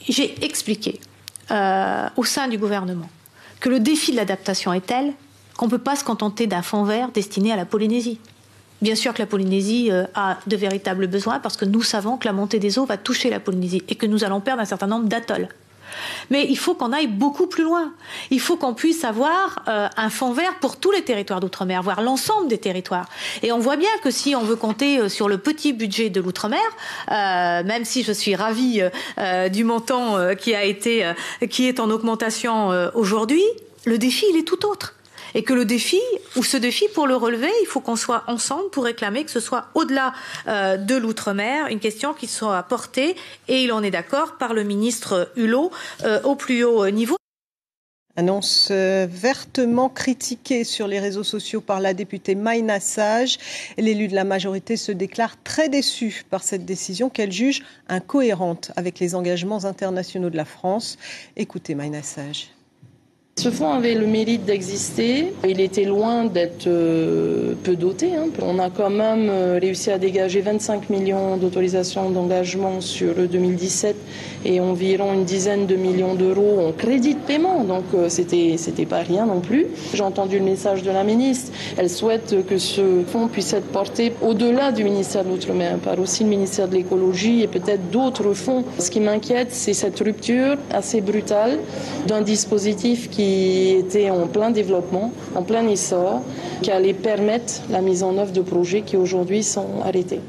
J'ai expliqué au sein du gouvernement que le défi de l'adaptation est tel qu'on ne peut pas se contenter d'un fonds vert destiné à la Polynésie. Bien sûr que la Polynésie a de véritables besoins parce que nous savons que la montée des eaux va toucher la Polynésie et que nous allons perdre un certain nombre d'atolls. Mais il faut qu'on aille beaucoup plus loin. Il faut qu'on puisse avoir un fonds vert pour tous les territoires d'outre-mer, voire l'ensemble des territoires. Et on voit bien que si on veut compter sur le petit budget de l'outre-mer, même si je suis ravie du montant qui est en augmentation aujourd'hui, le défi, il est tout autre. Et que ce défi, pour le relever, il faut qu'on soit ensemble pour réclamer que ce soit au-delà de l'outre-mer, une question qui soit portée, et il en est d'accord, par le ministre Hulot au plus haut niveau. Annonce vertement critiquée sur les réseaux sociaux par la députée Maïna Sage. L'élu de la majorité se déclare très déçu par cette décision qu'elle juge incohérente avec les engagements internationaux de la France. Écoutez Maïna Sage. Ce fonds avait le mérite d'exister. Il était loin d'être peu doté. On a quand même réussi à dégager 25 millions d'autorisations d'engagement sur 2017 et environ une dizaine de millions d'euros en crédit de paiement. Donc c'était pas rien non plus. J'ai entendu le message de la ministre. Elle souhaite que ce fonds puisse être porté au-delà du ministère de l'Outre-mer, par aussi le ministère de l'Écologie et peut-être d'autres fonds. Ce qui m'inquiète, c'est cette rupture assez brutale d'un dispositif qui était en plein développement, en plein essor, qui allait permettre la mise en œuvre de projets qui aujourd'hui sont arrêtés.